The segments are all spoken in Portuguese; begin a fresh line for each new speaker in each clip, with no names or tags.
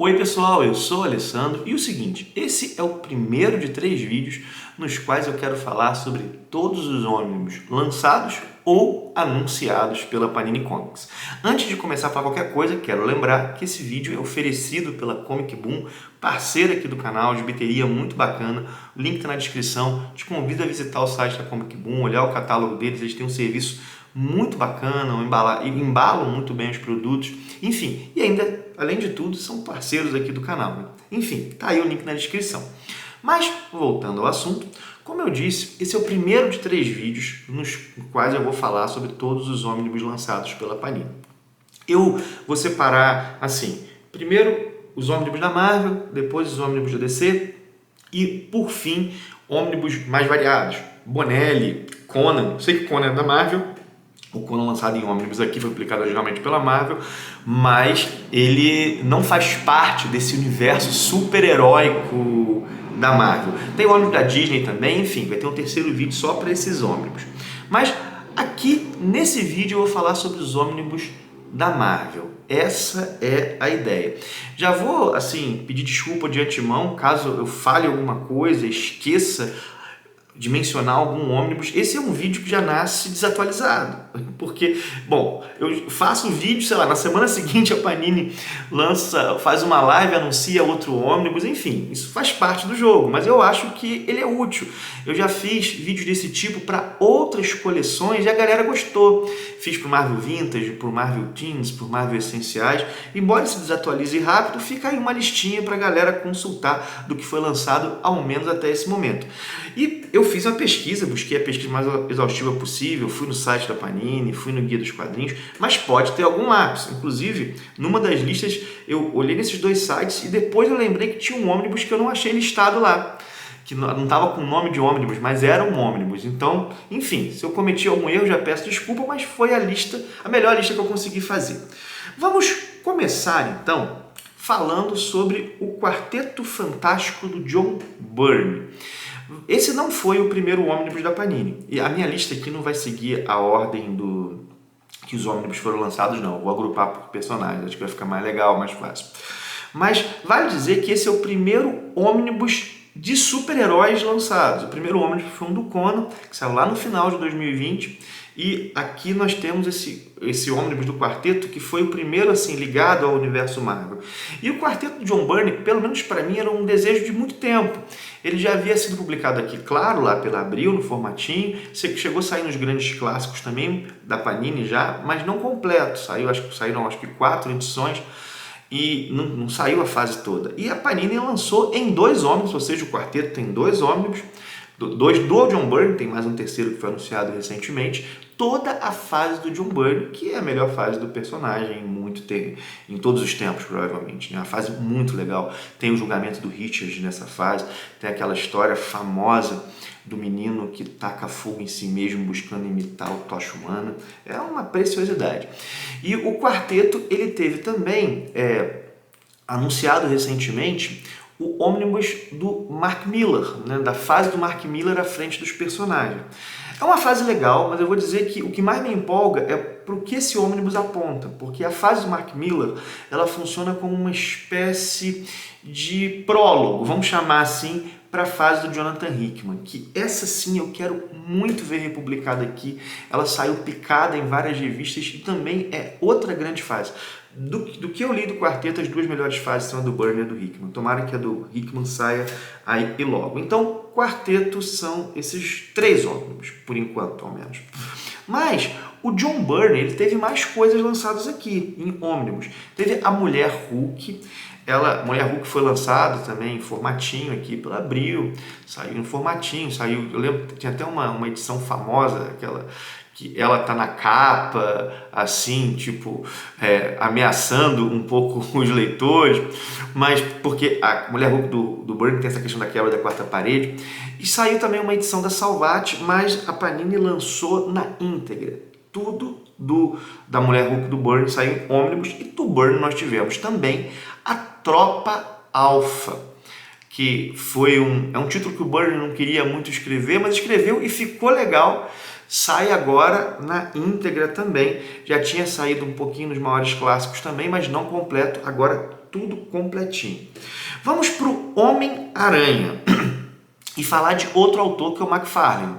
Oi pessoal, eu sou o Alessandro e o seguinte, esse é o primeiro de 3 vídeos nos quais eu quero falar sobre todos os ônibus lançados ou anunciados pela Panini Comics. Antes de começar a falar qualquer coisa, quero lembrar que esse vídeo é oferecido pela Comic Boom, parceira aqui do canal, de bilheteria muito bacana, o link está na descrição, te convido a visitar o site da Comic Boom, olhar o catálogo deles, eles têm um serviço muito bacana, embalam muito bem os produtos, enfim, e ainda, além de tudo, são parceiros aqui do canal, né? Enfim, tá aí o link na descrição. Mas, voltando ao assunto, como eu disse, esse é o primeiro de 3 vídeos nos quais eu vou falar sobre todos os ônibus lançados pela Panini. Eu vou separar assim, primeiro os ônibus da Marvel, depois os ônibus da DC e, por fim, ônibus mais variados, Bonelli, Conan, sei que Conan é da Marvel, o Conan lançado em ônibus aqui foi publicado originalmente pela Marvel, mas ele não faz parte desse universo super-heróico da Marvel. Tem ônibus da Disney também, enfim, vai ter um terceiro vídeo só para esses ônibus. Mas aqui, nesse vídeo, eu vou falar sobre os ônibus da Marvel. Essa é a ideia. Já vou, assim, pedir desculpa de antemão, caso eu fale alguma coisa, esqueça de mencionar algum ônibus. Esse é um vídeo que já nasce desatualizado, porque, bom, eu faço o vídeo, sei lá, na semana seguinte a Panini faz uma live, anuncia outro ônibus, enfim, isso faz parte do jogo, mas eu acho que ele é útil. Eu já fiz vídeos desse tipo para outras coleções e a galera gostou. Fiz para o Marvel Vintage, para o Marvel Teens, para o Marvel Essenciais. Embora se desatualize rápido, fica aí uma listinha para a galera consultar do que foi lançado, ao menos até esse momento. E eu fiz uma pesquisa, busquei a pesquisa mais exaustiva possível, fui no site da Panini, fui no Guia dos Quadrinhos, mas pode ter algum lapso. Inclusive, numa das listas, eu olhei nesses 2 sites e depois eu lembrei que tinha um ônibus que eu não achei listado lá, que não estava com o nome de ônibus, mas era um ônibus. Então, enfim, se eu cometi algum erro, já peço desculpa, mas foi a melhor lista que eu consegui fazer. Vamos começar, então, falando sobre o Quarteto Fantástico do John Byrne. Esse não foi o primeiro ônibus da Panini. E a minha lista aqui não vai seguir a ordem que os ônibus foram lançados, não. Eu vou agrupar por personagens, acho que vai ficar mais legal, mais fácil. Mas vale dizer que esse é o primeiro ônibus de super-heróis lançados. O primeiro ônibus foi um do Conan, que saiu lá no final de 2020. E aqui nós temos esse ônibus do quarteto, que foi o primeiro assim ligado ao universo Marvel. E o quarteto de John Byrne, pelo menos para mim, era um desejo de muito tempo. Ele já havia sido publicado aqui, claro, lá pela Abril, no formatinho. Chegou a sair nos grandes clássicos também, da Panini já, mas não completo. Saíram 4 edições e não saiu a fase toda. E a Panini lançou em 2 ônibus, ou seja, o quarteto tem 2 ônibus, 2 do John Byrne, tem mais um terceiro que foi anunciado recentemente, toda a fase do John Byrne, que é a melhor fase do personagem em todos os tempos, provavelmente. Uma fase muito legal. Tem o julgamento do Richard nessa fase, tem aquela história famosa do menino que taca fogo em si mesmo buscando imitar o Tocha Humana. É uma preciosidade. E o quarteto, ele teve também, anunciado recentemente, o ônibus do Mark Millar, né, da fase do Mark Millar à frente dos personagens. É uma fase legal, mas eu vou dizer que o que mais me empolga é para o que esse ônibus aponta, porque a fase do Mark Millar, ela funciona como uma espécie de prólogo, vamos chamar assim, para a fase do Jonathan Hickman, que essa sim eu quero muito ver republicada aqui. Ela saiu picada em várias revistas e também é outra grande fase. Do que eu li do quarteto, as 2 melhores fases são a do Byrne e a do Hickman. Tomara que a do Hickman saia aí e logo. Então, quarteto são esses 3 ônibus, por enquanto, ao menos. Mas o John Byrne, ele teve mais coisas lançadas aqui, em ônibus. Teve a Mulher Hulk. Mulher Hulk foi lançada também em formatinho aqui pela Abril. Saiu em formatinho, eu lembro, tinha até uma edição famosa, aquela que ela tá na capa, assim, tipo, ameaçando um pouco os leitores, mas porque a Mulher Hulk do Byrne tem essa questão da quebra da 4ª parede. E saiu também uma edição da Salvat, mas a Panini lançou na íntegra. Tudo da Mulher Hulk do Byrne saiu em ônibus, e do Byrne nós tivemos também a Tropa Alpha, que é um título que o Byrne não queria muito escrever, mas escreveu e ficou legal. Sai agora na íntegra também. Já tinha saído um pouquinho nos maiores clássicos também, mas não completo. Agora tudo completinho. Vamos para o Homem-Aranha e falar de outro autor que é o McFarlane.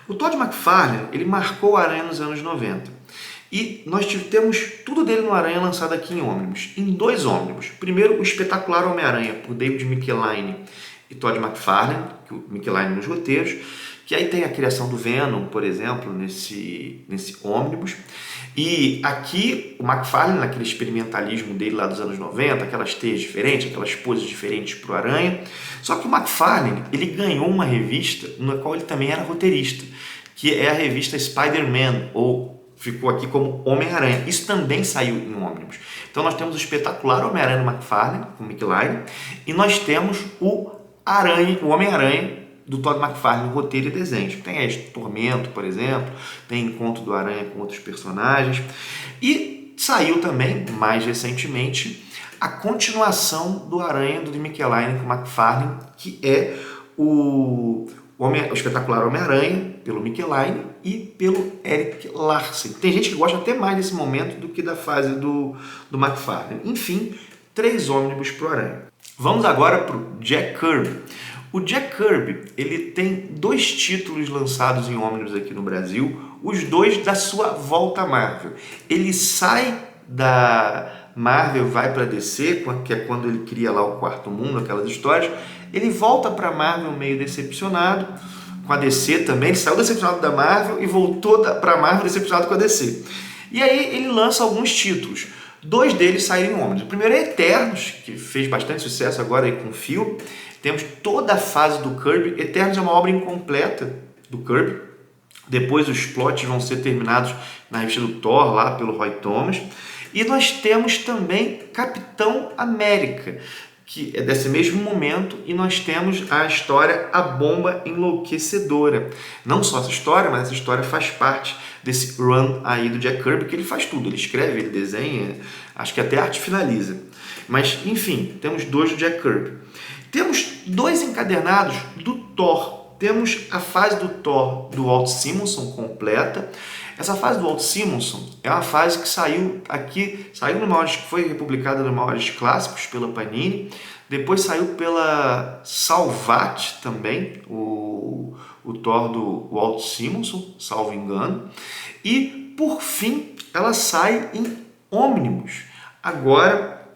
O Todd McFarlane, ele marcou o Aranha nos anos 90. E nós temos tudo dele no Aranha lançado aqui em ônibus, em 2 ônibus. Primeiro, o espetacular Homem-Aranha, por David Michelinie e Todd McFarlane, que o Michelinie nos roteiros, que aí tem a criação do Venom, por exemplo, nesse ônibus. E aqui o McFarlane, naquele experimentalismo dele lá dos anos 90, aquelas teias diferentes, aquelas poses diferentes para o Aranha. Só que o McFarlane, ele ganhou uma revista na qual ele também era roteirista, que é a revista Spider-Man, ou ficou aqui como Homem-Aranha. Isso também saiu em ônibus. Então nós temos o espetacular Homem-Aranha do McFarlane, com o Michelinie, e nós temos o Homem-Aranha do Todd McFarlane, roteiro e desenho. Tem aí Tormento, por exemplo, tem Encontro do Aranha com outros personagens. E saiu também, mais recentemente, a continuação do Aranha do Michelinie com o McFarlane, que é o espetacular Homem-Aranha, pelo Michelinie e pelo Eric Larsen. Tem gente que gosta até mais desse momento do que da fase do McFarlane. Enfim, 3 ônibus para o Aranha. Vamos agora para o Jack Kirby. O Jack Kirby, ele tem 2 títulos lançados em ônibus aqui no Brasil, os 2 da sua volta à Marvel. Ele sai da Marvel, vai para a DC, que é quando ele cria lá o Quarto Mundo, aquelas histórias. Ele volta para a Marvel meio decepcionado, com a DC também. Ele saiu decepcionado da Marvel e voltou para a Marvel decepcionado com a DC. E aí ele lança alguns títulos. 2 deles saíram em ônibus. O primeiro é Eternos, que fez bastante sucesso agora aí com o filme. Temos toda a fase do Kirby. Eternos é uma obra incompleta do Kirby. Depois os plots vão ser terminados na revista do Thor, lá pelo Roy Thomas. E nós temos também Capitão América, que é desse mesmo momento, e nós temos a história A Bomba Enlouquecedora. Não só essa história, mas essa história faz parte desse run aí do Jack Kirby, que ele faz tudo. Ele escreve, ele desenha, acho que até a arte finaliza. Mas, enfim, temos 2 do Jack Kirby. Temos 2 encadernados do Thor. Temos a fase do Thor do Walt Simonson completa. Essa fase do Walt Simonson é uma fase que saiu no Maiores, que foi republicada no Maiores Clássicos pela Panini. Depois saiu pela Salvat também, o Thor do Walt Simonson, salvo engano. E, por fim, ela sai em ônibus, agora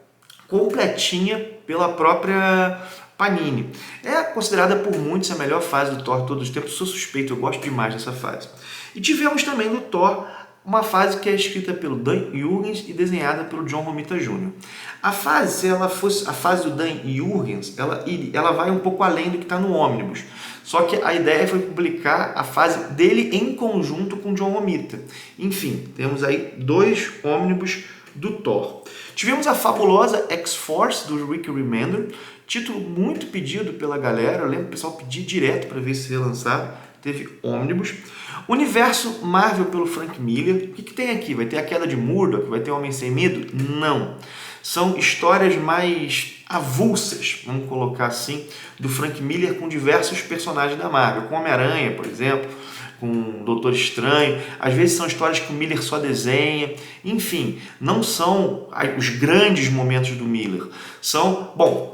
completinha pela própria Panini. É considerada por muitos a melhor fase do Thor de todos os tempos. Sou suspeito, eu gosto demais dessa fase. E tivemos também no Thor uma fase que é escrita pelo Dan Jurgens e desenhada pelo John Romita Jr. A fase, se ela fosse a fase do Dan Jurgens, ela vai um pouco além do que está no ônibus. Só que a ideia foi publicar a fase dele em conjunto com John Romita. Enfim, temos aí 2 ônibus do Thor. Tivemos a fabulosa X-Force do Rick Remender, título muito pedido pela galera. Eu lembro que o pessoal pedia direto para ver se ia lançar. Teve ônibus. Universo Marvel pelo Frank Miller. O que tem aqui? Vai ter a queda de Murdoch? Vai ter Homem Sem Medo? Não. São histórias mais avulsas, vamos colocar assim, do Frank Miller com diversos personagens da Marvel. Com Homem-Aranha, por exemplo, com Doutor Estranho. Às vezes são histórias que o Miller só desenha. Enfim, não são os grandes momentos do Miller.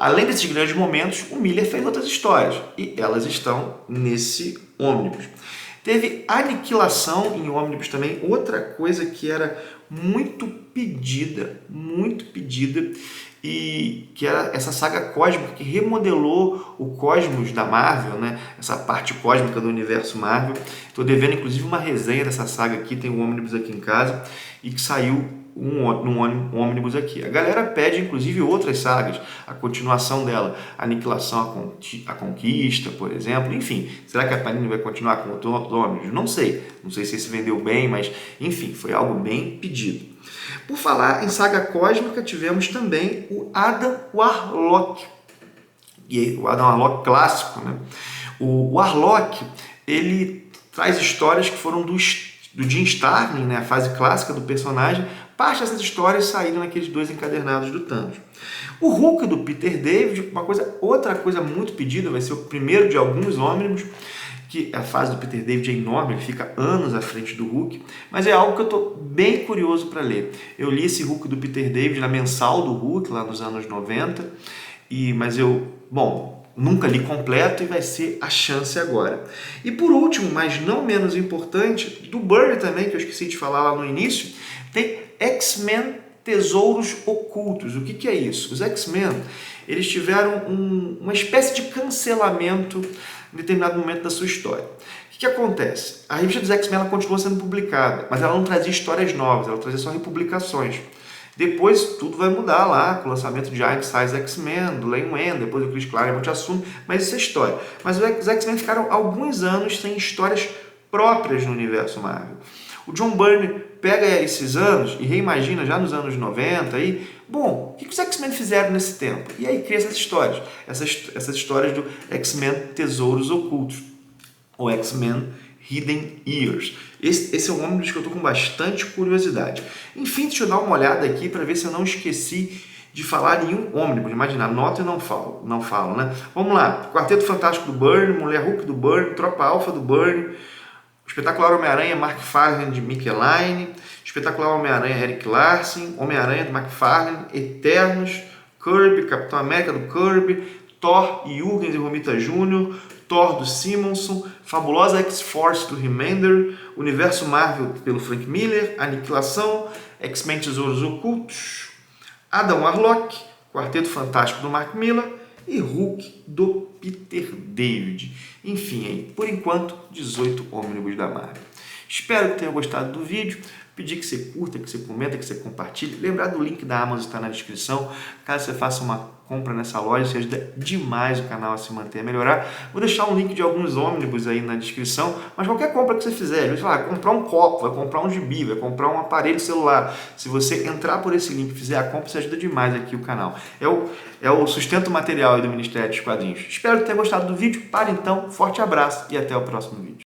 Além desses grandes momentos, o Miller fez outras histórias. E elas estão nesse ônibus. Teve Aniquilação em ônibus também, outra coisa que era muito pedida, e que era essa saga cósmica que remodelou o cosmos da Marvel, né? Essa parte cósmica do universo Marvel. Estou devendo inclusive uma resenha dessa saga aqui, tem um ônibus aqui em casa, e que saiu um ônibus aqui. A galera pede inclusive outras sagas, a continuação dela, Aniquilação, a Conquista, por exemplo. Enfim, será que a Panini vai continuar com outro ônibus? Não sei se esse vendeu bem, mas enfim, foi algo bem pedido. Por falar em saga cósmica, tivemos também o Adam Warlock, e o Adam Warlock clássico, né? O Warlock, ele traz histórias que foram do Jim Starlin, né? A fase clássica do personagem. Parte dessas histórias saíram naqueles 2 encadernados do Thanos. O Hulk do Peter David, outra coisa muito pedida, vai ser o primeiro de alguns ônibus, que a fase do Peter David é enorme, ele fica anos à frente do Hulk, mas é algo que eu estou bem curioso para ler. Eu li esse Hulk do Peter David na mensal do Hulk, lá nos anos 90, mas nunca li completo e vai ser a chance agora. E por último, mas não menos importante, do Byrne também, que eu esqueci de falar lá no início, tem X-Men Tesouros Ocultos. O que é isso? Os X-Men, eles tiveram uma espécie de cancelamento em determinado momento da sua história. O que acontece? A revista dos X-Men continua sendo publicada, mas ela não trazia histórias novas, ela trazia só republicações. Depois tudo vai mudar lá, com o lançamento de Giant Size X-Men, do Len Wein, depois do Chris Claremont assume, mas isso é história. Mas os X-Men ficaram alguns anos sem histórias próprias no universo Marvel. O John Byrne pega esses anos e reimagina já nos anos 90 aí, o que os X-Men fizeram nesse tempo? E aí cria essas histórias, essas histórias do X-Men Tesouros Ocultos, ou X-Men Hidden Years. Esse é um ônibus que eu estou com bastante curiosidade. Enfim, deixa eu dar uma olhada aqui para ver se eu não esqueci de falar em um ônibus. Imagina, anota e não falo, né? Vamos lá. Quarteto Fantástico do Byrne, Mulher Hulk do Byrne, Tropa Alpha do Byrne, Espetacular Homem-Aranha, Mark Farlane de Mick Line, Espetacular Homem-Aranha, Eric Larsen, Homem-Aranha do McFarlane, Eternos, Kirby, Capitão América do Kirby, Thor, Jürgens e Romita Jr., Thor do Simonson, Fabulosa X-Force do Remender, Universo Marvel pelo Frank Miller, Aniquilação, X-Men Tesouros Ocultos, Adam Warlock, Quarteto Fantástico do Mark Millar e Hulk do Peter David. Enfim, por enquanto, 18 ônibus da Marvel. Espero que tenham gostado do vídeo. Pedir que você curta, que você comenta, que você compartilhe. Lembrar do link da Amazon, está na descrição. Caso você faça uma compra nessa loja, isso ajuda demais o canal a se manter e a melhorar. Vou deixar um link de alguns ônibus aí na descrição, mas qualquer compra que você fizer, vai comprar um copo, vai comprar um gibi, vai comprar um aparelho celular. Se você entrar por esse link e fizer a compra, isso ajuda demais aqui o canal. É o sustento material aí do Ministério dos Quadrinhos. Espero que tenha gostado do vídeo. Para então, forte abraço e até o próximo vídeo.